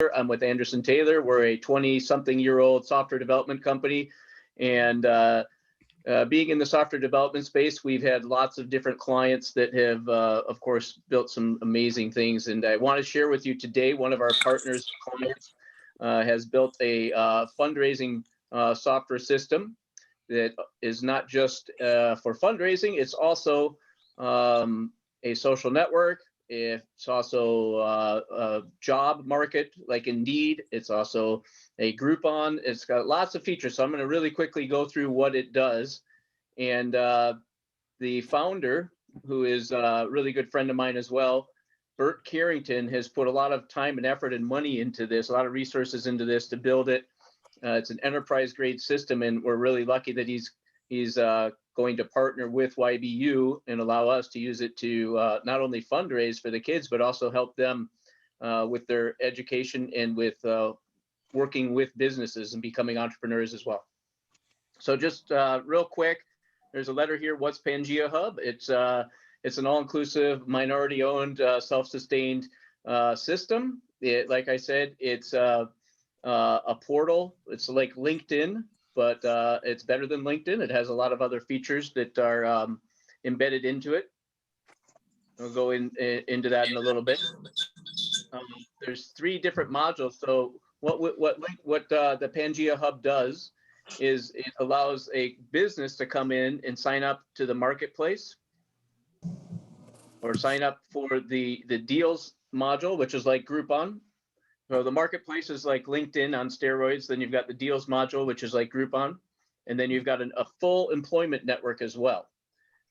I'm with Anderson Taylor. We're a 20-something-year-old software development company. And being in the software development space, we've had lots of different clients that have, of course, built some amazing things. And I want to share with you today, one of our partners, clients, has built a fundraising software system that is not just for fundraising, it's also a social network. It's also a job market like Indeed. It's also a Groupon. It's got lots of features. So I'm going to really quickly go through what it does. And the founder, who is a really good friend of mine as well, Bert Carrington, has put a lot of time and effort and money into this, a lot of resources into this to build it. It's an enterprise grade system, and we're really lucky that he's going to partner with YBU and allow us to use it to not only fundraise for the kids, but also help them with their education and with working with businesses and becoming entrepreneurs as well. So just real quick, there's a letter here. What's Pangea Hub? It's an all-inclusive, minority-owned, self-sustained system. Like I said, it's a portal. It's like LinkedIn, but it's better than LinkedIn. It has a lot of other features that are embedded into it. We'll go into that in a little bit. There's 3 different modules. So what the Pangea Hub does is it allows a business to come in and sign up to the marketplace or sign up for the deals module, which is like Groupon. So the marketplace is like LinkedIn on steroids. Then you've got the deals module, which is like Groupon. And then you've got a full employment network as well.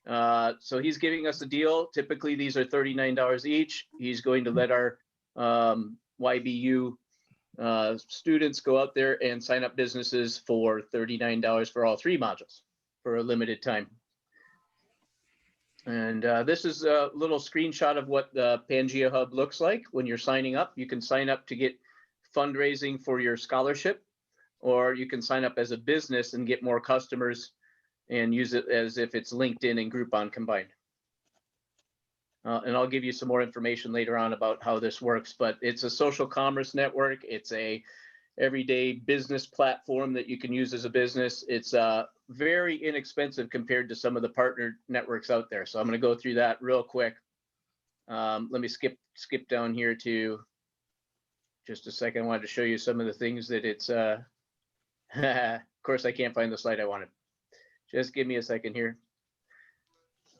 So he's giving us a deal. Typically, these are $39 each. He's going to let our YBU students go out there and sign up businesses for $39 for all 3 modules for a limited time. And this is a little screenshot of what the Pangea Hub looks like when you're signing up. You can sign up to get fundraising for your scholarship, or you can sign up as a business and get more customers and use it as if it's LinkedIn and Groupon combined. And I'll give you some more information later on about how this works, but it's a social commerce network. It's a everyday business platform that you can use as a business. It's very inexpensive compared to some of the partner networks out there. So I'm going to go through that real quick. Let me skip down here to just a second. I wanted to show you some of the things that it's, of course, I can't find the slide I wanted. Just give me a second here.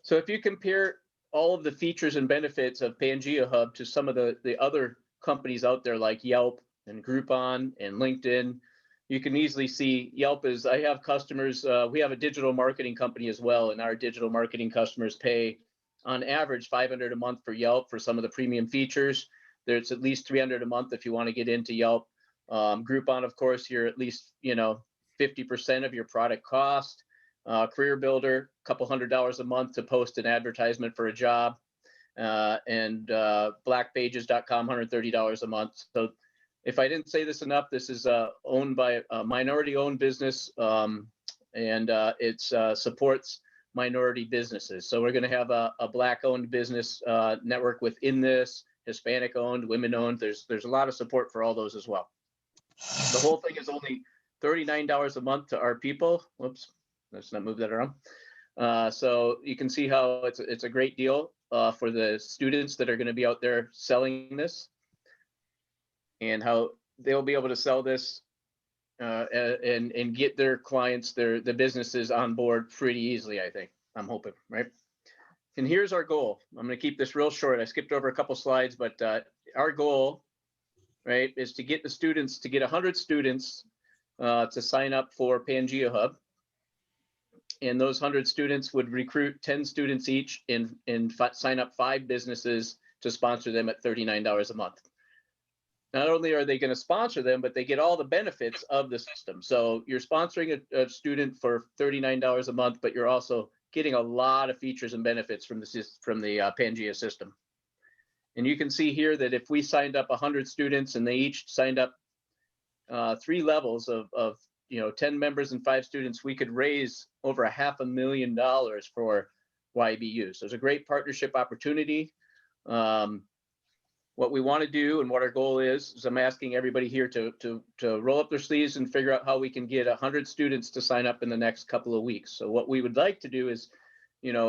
So if you compare all of the features and benefits of Pangea Hub to some of the other companies out there like Yelp and Groupon and LinkedIn, you can easily see Yelp is, I have customers, we have a digital marketing company as well, and our digital marketing customers pay on average $500 a month for Yelp for some of the premium features. There's at least $300 a month if you want to get into Yelp. Groupon, of course, you're at least 50% of your product cost. Career Builder, a couple $100 a month to post an advertisement for a job. And blackpages.com, $130 a month. So if I didn't say this enough, this is owned by a minority-owned business, and it supports minority businesses. So we're going to have a Black-owned business network within this, Hispanic-owned, women-owned. There's a lot of support for all those as well. The whole thing is only $39 a month to our people. Whoops, let's not move that around. So you can see how it's a great deal for the students that are going to be out there selling this, and how they'll be able to sell this and get their clients, the businesses on board pretty easily, I think. I'm hoping, right? And here's our goal. I'm going to keep this real short. I skipped over a couple slides, but our goal, right, is to get the students, to get 100 students to sign up for Pangea Hub. And those 100 students would recruit 10 students each and sign up 5 businesses to sponsor them at $39 a month. Not only are they going to sponsor them, but they get all the benefits of the system. So you're sponsoring a student for $39 a month, but you're also getting a lot of features and benefits from the Pangea system. And you can see here that if we signed up 100 students and they each signed up 3 levels of 10 members and 5 students, we could raise over $500,000 for YBU. So it's a great partnership opportunity. what we want to do and what our goal is I'm asking everybody here to roll up their sleeves and figure out how we can get 100 students to sign up in the next couple of weeks. So what we would like to do is,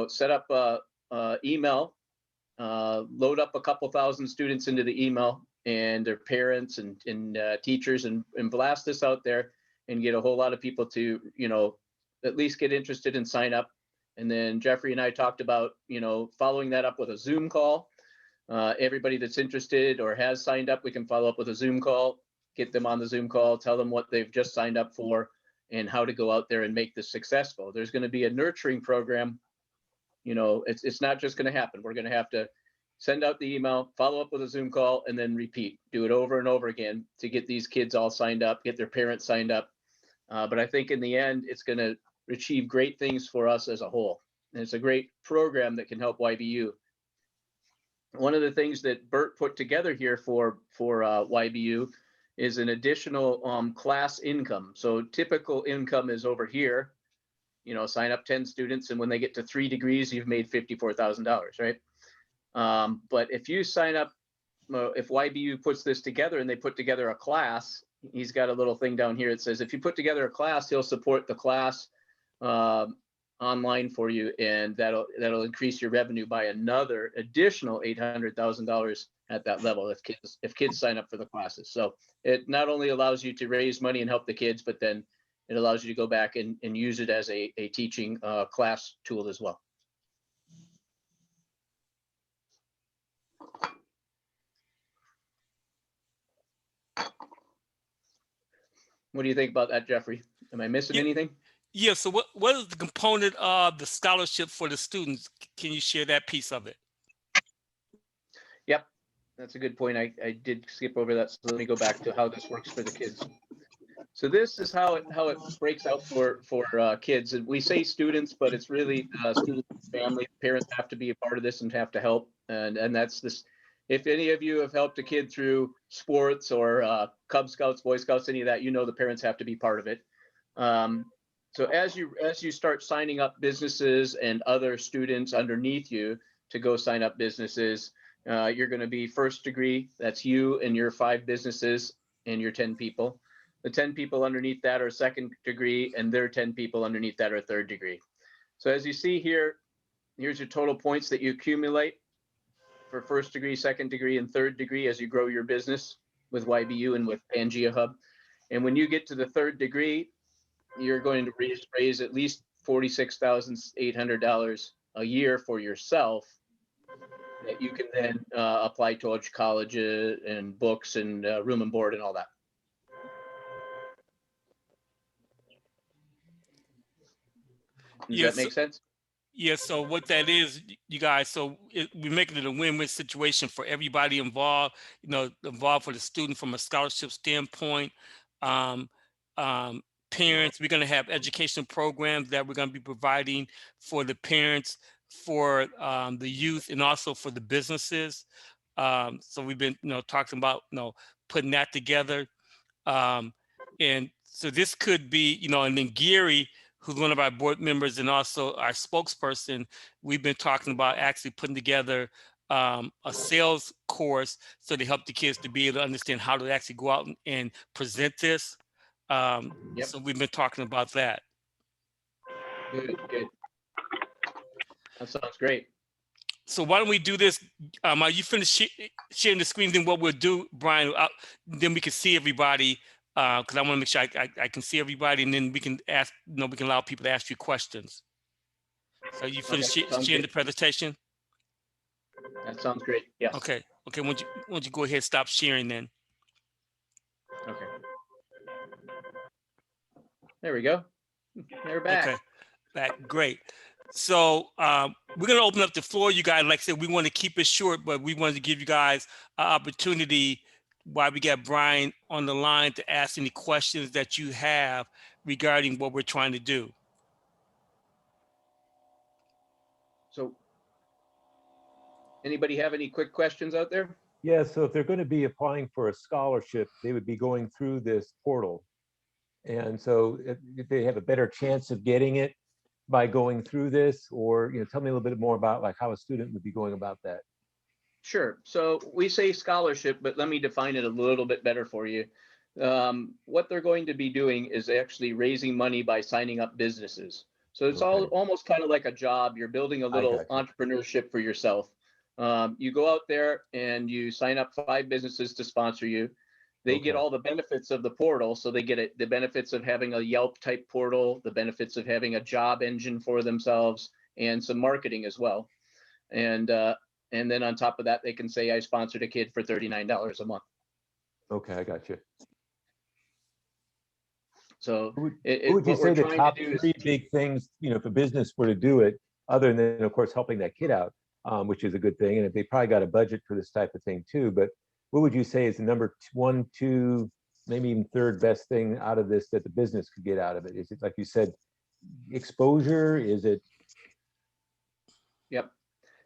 set up a email, load up a couple thousand students into the email and their parents and teachers, and blast this out there and get a whole lot of people to, at least get interested and sign up. And then Jeffrey and I talked about, following that up with a Zoom call. Everybody that's interested or has signed up, we can follow up with a Zoom call, get them on the Zoom call, tell them what they've just signed up for and how to go out there and make this successful. There's going to be a nurturing program. It's not just going to happen. We're going to have to send out the email, follow up with a Zoom call, and then repeat. Do it over and over again to get these kids all signed up, get their parents signed up. But I think in the end, it's going to achieve great things for us as a whole. And it's a great program that can help YBU. One of the things that Bert put together here for YBU is an additional class income. So typical income is over here, sign up 10 students, and when they get to 3 degrees, you've made $54,000, right? But if you sign up, if YBU puts this together and they put together a class, he's got a little thing down here. It says, if you put together a class, he'll support the class online for you, and that'll increase your revenue by another additional $800,000 at that level if kids sign up for the classes. So it not only allows you to raise money and help the kids, but then it allows you to go back and use it as a teaching class tool as well. What do you think about that, Jeffrey? Am I missing anything? Yeah, so what is the component of the scholarship for the students? Can you share that piece of it? Yep, that's a good point. I did skip over that, so let me go back to how this works for the kids. So this is how it breaks out for kids. And we say students, but it's really students, family, parents have to be a part of this and have to help. And that's this. If any of you have helped a kid through sports or Cub Scouts, Boy Scouts, any of that, the parents have to be part of it. So as you start signing up businesses and other students underneath you to go sign up businesses, you're going to be first degree. That's you and your 5 businesses and your 10 people. The 10 people underneath that are second degree, and their 10 people underneath that are third degree. So as you see here, here's your total points that you accumulate for first degree, second degree, and third degree as you grow your business with YBU and with Pangea Hub. And when you get to the third degree, you're going to raise at least $46,800 a year for yourself that you can then apply towards college and books and room and board and all that. Does that make sense? Yeah, so what that is, you guys, so we're making it a win-win situation for everybody involved, involved for the student from a scholarship standpoint. Parents, we're going to have educational programs that we're going to be providing for the parents, for the youth, and also for the businesses. So we've been, talking about, putting that together. And so this could be, and then Gary, who's one of our board members and also our spokesperson, we've been talking about actually putting together a sales course so to help the kids to be able to understand how to actually go out and present this. So we've been talking about that. Good. That sounds great. So why don't we do this? Are you finished sharing the screen? Then what we'll do, Brian, then we can see everybody. Because I want to make sure I can see everybody, and then we can ask, we can allow people to ask you questions. So you finished sharing the presentation? That sounds great. Yes. Okay. Why don't you go ahead and stop sharing then? Okay. There we go. They're back. Okay. Back. Great. So we're going to open up the floor, you guys. Like I said, we want to keep it short, but we wanted to give you guys an opportunity while we got Brian on the line to ask any questions that you have regarding what we're trying to do. So anybody have any quick questions out there? Yeah, so if they're going to be applying for a scholarship, they would be going through this portal. And so if they have a better chance of getting it by going through this, or tell me a little bit more about like how a student would be going about that. Sure. So we say scholarship, but let me define it a little bit better for you. What they're going to be doing is actually raising money by signing up businesses. So it's all Okay. almost kind of like a job. You're building a I little got you. entrepreneurship for yourself. You go out there and you sign up 5 businesses to sponsor you. They get Okay. all the benefits of the portal. So they get it, the benefits of having a Yelp type portal, the benefits of having a job engine for themselves, and some marketing as well. And then on top of that, they can say I sponsored a kid for $39 a month. Okay, I got you. So What would you what we're say the trying top to do is 3 big things, if a business were to do it, other than, of course, helping that kid out, which is a good thing, and if they probably got a budget for this type of thing too, but what would you say is the number 1, 2, maybe even 3rd best thing out of this that the business could get out of it? Is it, like you said, exposure? Is it? Yep.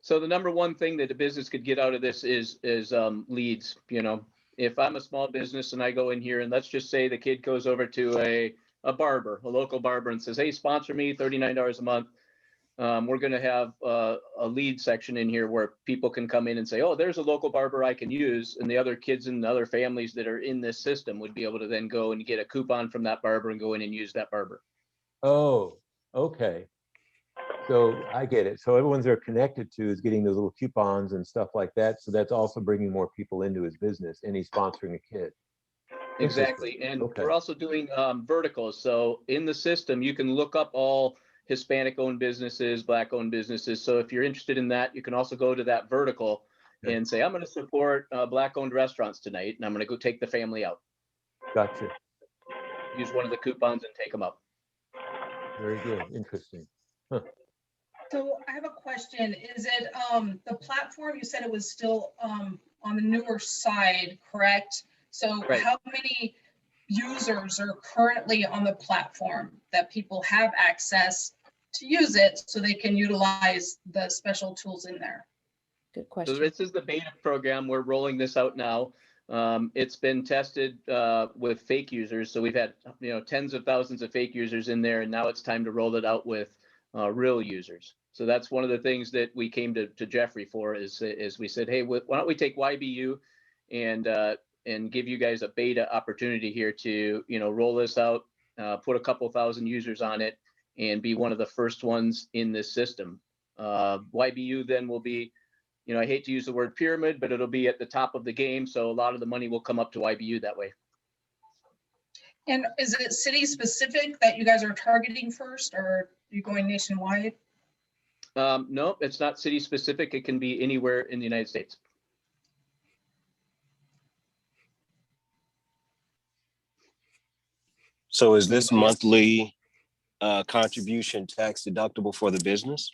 So the number one thing that a business could get out of this is leads. If I'm a small business and I go in here and let's just say the kid goes over to a barber, a local barber, and says, "Hey, sponsor me, $39 a month." We're going to have a lead section in here where people can come in and say, "Oh, there's a local barber I can use," and the other kids and other families that are in this system would be able to then go and get a coupon from that barber and go in and use that barber. Oh, okay. So I get it. So everyone's they're connected to is getting those little coupons and stuff like that. So that's also bringing more people into his business, and he's sponsoring a kid. Exactly. And Okay. we're also doing verticals. So in the system, you can look up all Hispanic owned businesses, Black owned businesses. So if you're interested in that, you can also go to that vertical Okay. and say, I'm going to support Black owned restaurants tonight, and I'm going to go take the family out. Gotcha. Use one of the coupons and take them up. Very good. Interesting. Huh. So I have a question. Is it the platform, you said it was still on the newer side, correct? So Right. How many users are currently on the platform that people have access to use it so they can utilize the special tools in there? Good So question. this is the beta program. We're rolling this out now. It's been tested with fake users. So we've had tens of thousands of fake users in there, and now it's time to roll it out with real users. So that's one of the things that we came to Jeffrey for is we said, hey, why don't we take YBU and give you guys a beta opportunity here to roll this out, put a couple thousand users on it, and be one of the first ones in this system. YBU then will be, I hate to use the word pyramid, but it'll be at the top of the game. So a lot of the money will come up to YBU that way. And is it city specific that you guys are targeting first, or are you going nationwide? No, it's not city specific. It can be anywhere in the United States. So is this monthly contribution tax deductible for the business?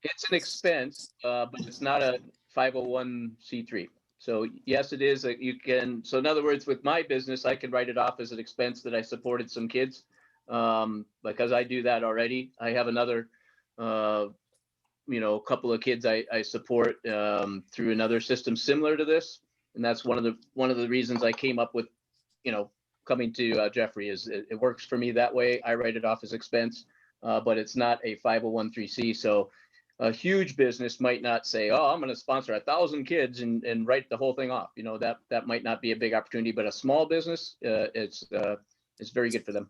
It's an expense, but it's not a 501c3. So yes, it is. You can. So in other words, with my business, I can write it off as an expense that I supported some kids, because I do that already. I have another, couple of kids I support through another system similar to this, and that's one of the reasons I came up with, coming to Jeffrey is it works for me that way. I write it off as expense, but it's not a 501c3. So a huge business might not say, oh, I'm going to sponsor 1,000 kids and write the whole thing off. That might not be a big opportunity, but a small business, it's very good for them.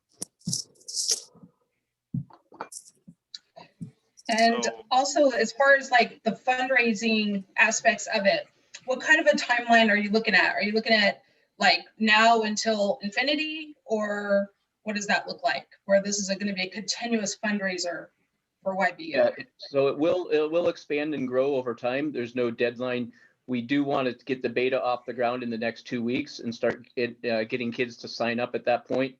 And also, as far as like the fundraising aspects of it, what kind of a timeline are you looking at? Are you looking at like now until infinity, or what does that look like? Where this is going to be a continuous fundraiser for YBU? Yeah, so it will expand and grow over time. There's no deadline. We do want to get the beta off the ground in the next 2 weeks and start getting kids to sign up at that point.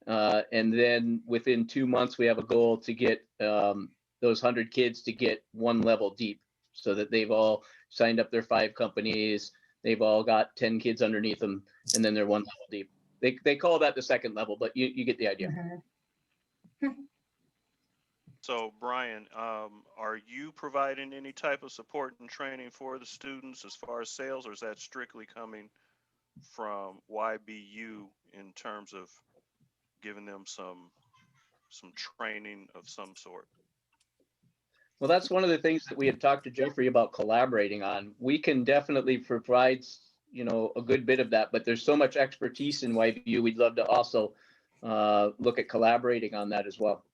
And then within 2 months, we have a goal to get those 100 kids to get one level deep, so that they've all signed up their 5 companies. They've all got 10 kids underneath them, and then they're one level deep. They call that the second level, but you get the idea. Mm-hmm. So Brian, are you providing any type of support and training for the students as far as sales, or is that strictly coming from YBU in terms of giving them some training of some sort? Well, that's one of the things that we had talked to Jeffrey about collaborating on. We can definitely provide, a good bit of that, but there's so much expertise in YBU. We'd love to also look at collaborating on that as well.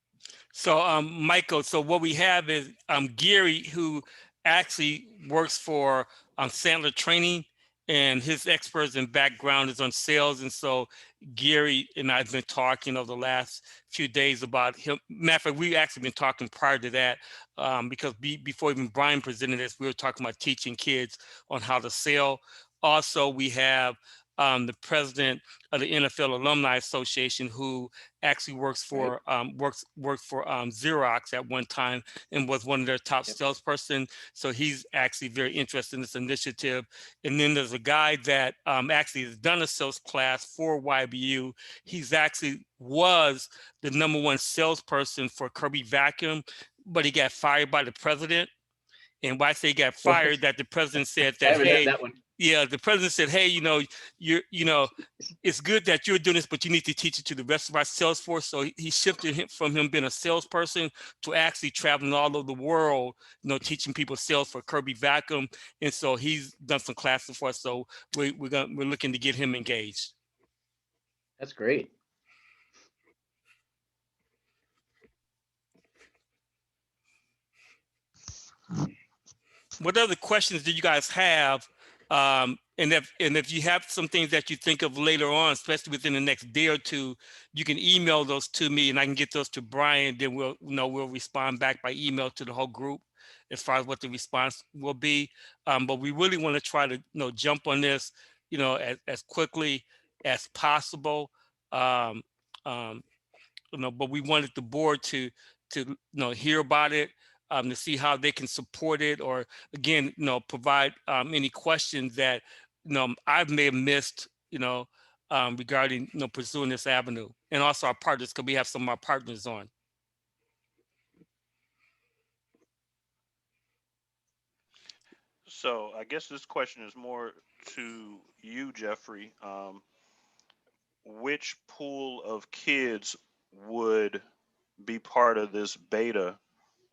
So, Michael, so what we have is Gary, who actually works for Sandler Training, and his experts and background is on sales. And so Gary and I've been talking over the last few days about him. Matter of fact, we've actually been talking prior to that because before even Brian presented this, we were talking about teaching kids on how to sell. Also, we have the president of the NFL Alumni Association, who actually works for Xerox at one time and was one of their top salesperson. So he's actually very interested in this initiative. And then there's a guy that actually has done a sales class for YBU. He's actually was the #1 salesperson for Kirby Vacuum, but he got fired by the president. And why I say he got fired, that the president said I that, haven't had hey, that one. yeah, the president said, hey, it's good that you're doing this, but you need to teach it to the rest of our sales force. So he shifted him from him being a salesperson to actually traveling all over the world, teaching people sales for Kirby Vacuum. And so he's done some classes for us. So we're looking to get him engaged. That's great. What other questions do you guys have? And if you have some things that you think of later on, especially within the next day or two, you can email those to me and I can get those to Brian. Then we'll respond back by email to the whole group as far as what the response will be. But we really want to try to jump on this, as quickly as possible. But we wanted the board to hear about it, to see how they can support it, or again, provide any questions that I may have missed, regarding pursuing this avenue, and also our partners, because we have some of our partners on. So I guess this question is more to you, Jeffrey. Which pool of kids would be part of this beta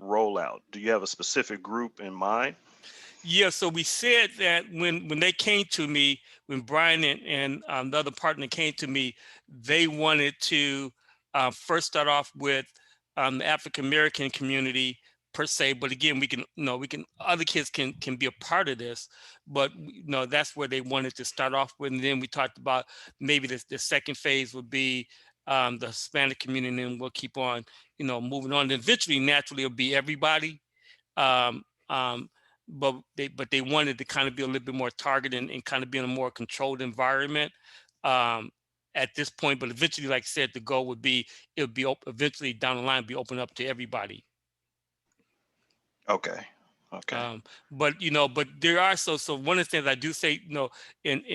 rollout? Do you have a specific group in mind? Yeah, so we said that when they came to me, when Brian and the other partner came to me, they wanted to first start off with the African American community per se. But again, other kids can be a part of this. But that's where they wanted to start off with. And then we talked about maybe the second phase would be the Hispanic community, and we'll keep on, moving on. And eventually, naturally, it'll be everybody. Um, um, but they wanted to kind of be a little bit more targeted and kind of be in a more controlled environment at this point. But eventually, like I said, the goal would be eventually down the line be open up to everybody. Okay. Okay. But there are so one of the things I do say, and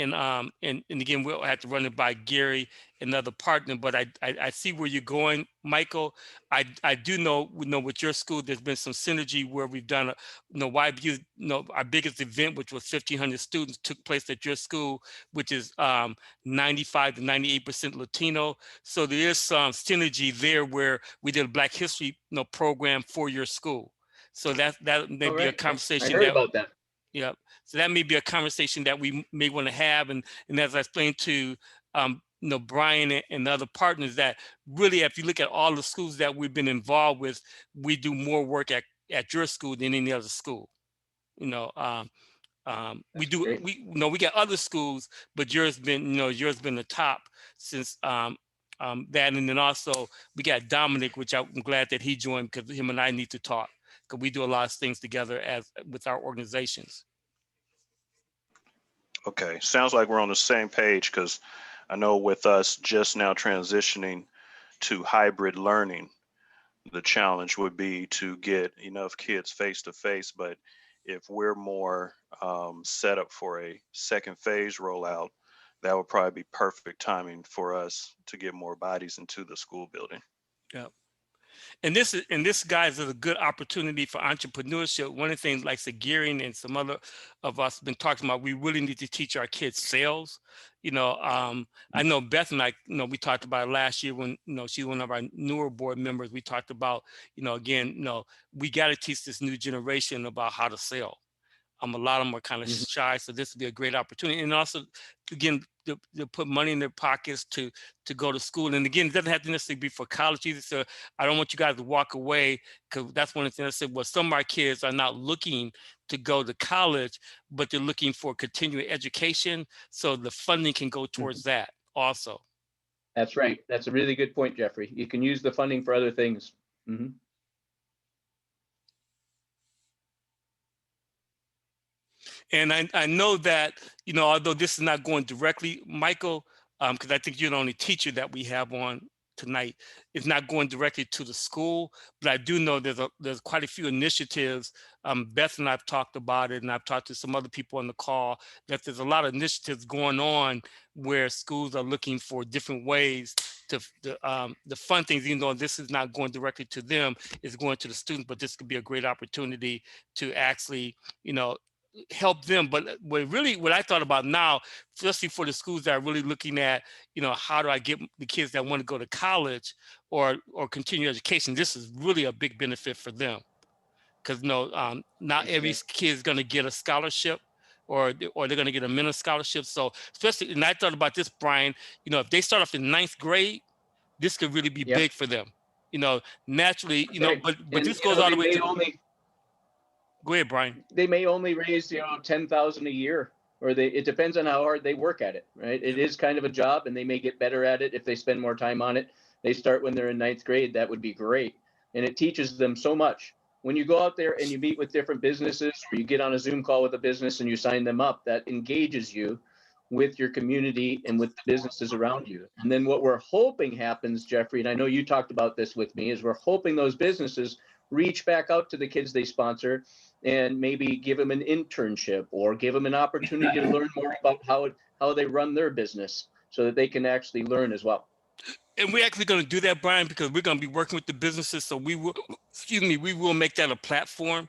again, we'll have to run it by Gary, another partner, but I see where you're going, Michael. I do know, with your school, there's been some synergy where we've done YBU, our biggest event, which was 1,500 students, took place at your school, which is 95 to 98% Latino. So there is some synergy there where we did a Black History program for your school. So that may be a conversation. I heard about that. Yeah. So that may be a conversation that we may want to have. And as I explained to Brian and the other partners, that really, if you look at all the schools that we've been involved with, we do more work at your school than any other school. We do great. we got other schools, but yours been the top since that. And then also we got Dominic, which I'm glad that he joined, because him and I need to talk, because we do a lot of things together with our organizations. Okay. Sounds like we're on the same page, because I know with us just now transitioning to hybrid learning, the challenge would be to get enough kids face to face. But if we're more set up for a second phase rollout, that would probably be perfect timing for us to get more bodies into the school building. Yeah. And this guys is a good opportunity for entrepreneurship. One of the things like Sagirian and some other of us been talking about, we really need to teach our kids sales. I know Beth and I, we talked about it last year when, she's one of our newer board members. We talked about, again, we got to teach this new generation about how to sell. A lot of them are kind of shy, so this would be a great opportunity. And also, again, to put money in their pockets to go to school. And again, it doesn't have to necessarily be for college either. So I don't want you guys to walk away, because that's one of the things I said. Well, some of our kids are not looking to go to college, but they're looking for continuing education. So the funding can go towards that also. That's right. That's a really good point, Jeffrey. You can use the funding for other things. Mhm. And I know that, although this is not going directly, Michael, because I think you're the only teacher that we have on tonight, is not going directly to the school, but I do know there's quite a few initiatives. Beth and I've talked about it, and I've talked to some other people on the call, that there's a lot of initiatives going on where schools are looking for different ways to fund things, even though this is not going directly to them, it's going to the students, but this could be a great opportunity to actually, help them. But what I thought about now, especially for the schools that are really looking at, how do I get the kids that want to go to college or continue education? This is really a big benefit for them, because not every kid is going to get a scholarship, or they're going to get a minor scholarship. So especially, and I thought about this, Brian, if they start off in 9th grade, this could really be big for them. Naturally, Right. but And, this goes all the way to. only, Go ahead, Brian. they may only raise 10,000 a year, or it depends on how hard they work at it, right? It is kind of a job, and they may get better at it if they spend more time on it. They start when they're in 9th grade. That would be great, and it teaches them so much. When you go out there and you meet with different businesses, or you get on a Zoom call with a business and you sign them up, that engages you with your community and with the businesses around you. And then what we're hoping happens, Jeffrey, and I know you talked about this with me, is we're hoping those businesses reach back out to the kids they sponsor and maybe give them an internship, or give them an opportunity to learn more about how they run their business, so that they can actually learn as well. And we're actually going to do that, Brian, because we're going to be working with the businesses. So we will make that a platform.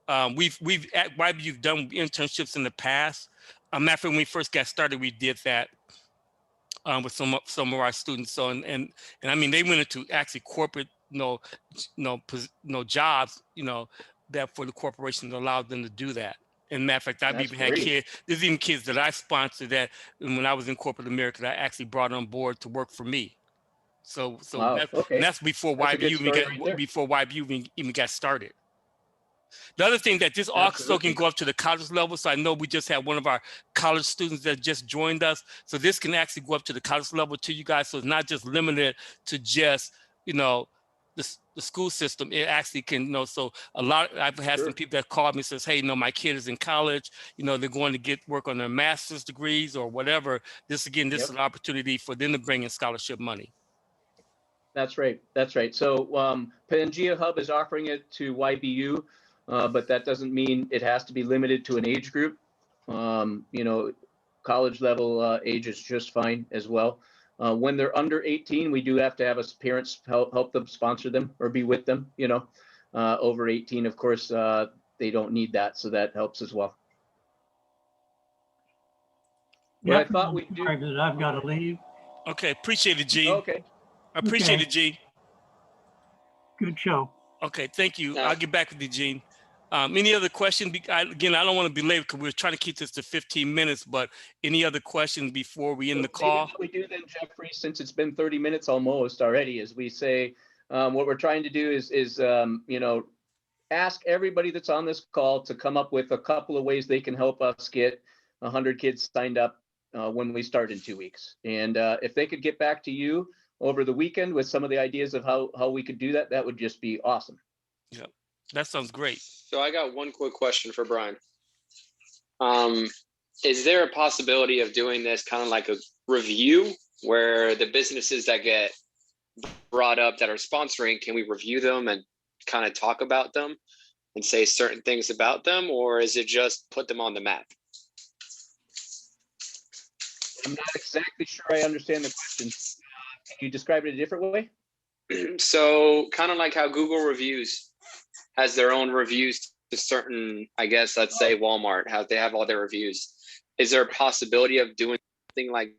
We've at YBU've done internships in the past. Matter of fact, when we first got started, we did that with some of our students. So and I mean, they went into actually corporate jobs, that for the corporation that allowed them to do that. And matter of fact, I've even had kids. There's even kids that I sponsored that when I was in corporate America that I actually brought on board to work for me. So Wow, okay. that's before That's a good YBU even got started. The other thing that this also can go up to the college level. So I know we just had one of our college students that just joined us. So this can actually go up to the college level to you guys. So it's not just limited to just, the school system. It actually can, so I've had some people that called me and says, hey, my kid is in college, they're going to work on their master's degrees or whatever. This is an opportunity for them to bring in scholarship money. That's right. That's right. So Pangea Hub is offering it to YBU, but that doesn't mean it has to be limited to an age group. College level age is just fine as well. When they're under 18, we do have to have parents help them sponsor them or be with them. Over 18, of course, they don't need that, so that helps as well. But I thought we do. I've got to leave. Okay, appreciate it, G. Okay. I appreciate it, G. Good show. Okay, thank you. I'll get back with you, Gene. Any other questions? Again, I don't want to be late because we're trying to keep this to 15 minutes, but any other questions before we end the call? What we do then, Jeffrey, since it's been 30 minutes almost already, is we say, what we're trying to do is ask everybody that's on this call to come up with a couple of ways they can help us get 100 kids signed up when we start in 2 weeks. And if they could get back to you over the weekend with some of the ideas of how we could do that, that would just be awesome. Yeah, that sounds great. So I got one quick question for Brian. Is there a possibility of doing this kind of like a review where the businesses that get brought up that are sponsoring, can we review them and kind of talk about them and say certain things about them, or is it just put them on the map? I'm not exactly sure I understand the question. Can you describe it a different way? So kind of like how Google reviews has their own reviews to certain, I guess, let's say Walmart, how they have all their reviews. Is there a possibility of doing something like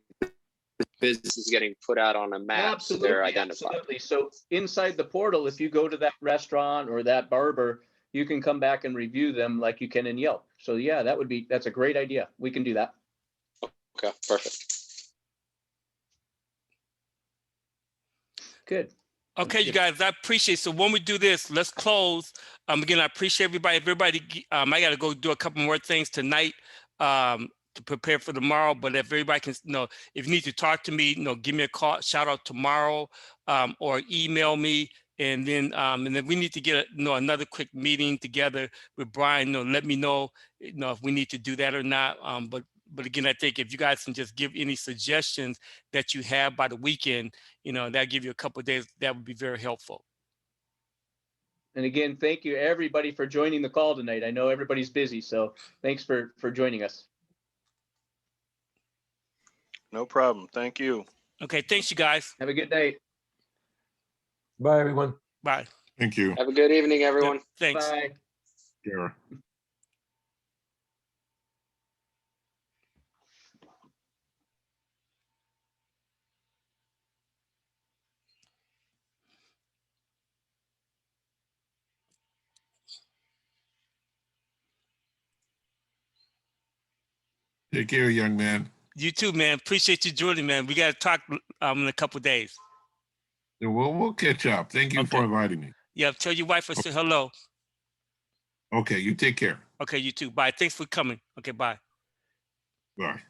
business is getting put out on a map so they're identified? Absolutely. So inside the portal, if you go to that restaurant or that barber, you can come back and review them like you can in Yelp. So yeah, that's a great idea. We can do that. Okay, perfect. Good. Okay, you guys, I appreciate. So when we do this, let's close. Again, I appreciate everybody. I got to go do a couple more things tonight to prepare for tomorrow. But if everybody can, if you need to talk to me, give me a call, shout out tomorrow, or email me. And then we need to get another quick meeting together with Brian. Let me know, if we need to do that or not. But again, I think if you guys can just give any suggestions that you have by the weekend, that'll give you a couple of days. That would be very helpful. And again, thank you everybody for joining the call tonight. I know everybody's busy, so thanks for joining us. No problem. Thank you. Okay, thanks you guys. Have a good night. Bye, everyone. Bye. Thank you. Have a good evening, everyone. Thanks. Bye. Sure. Take care, young man. You too, man. Appreciate you joining, man. We got to talk in a couple of days. Yeah, we'll catch up. Thank you for inviting me. Yeah, tell your wife I said hello. Okay, you take care. Okay, you too. Bye. Thanks for coming. Okay, bye. Bye.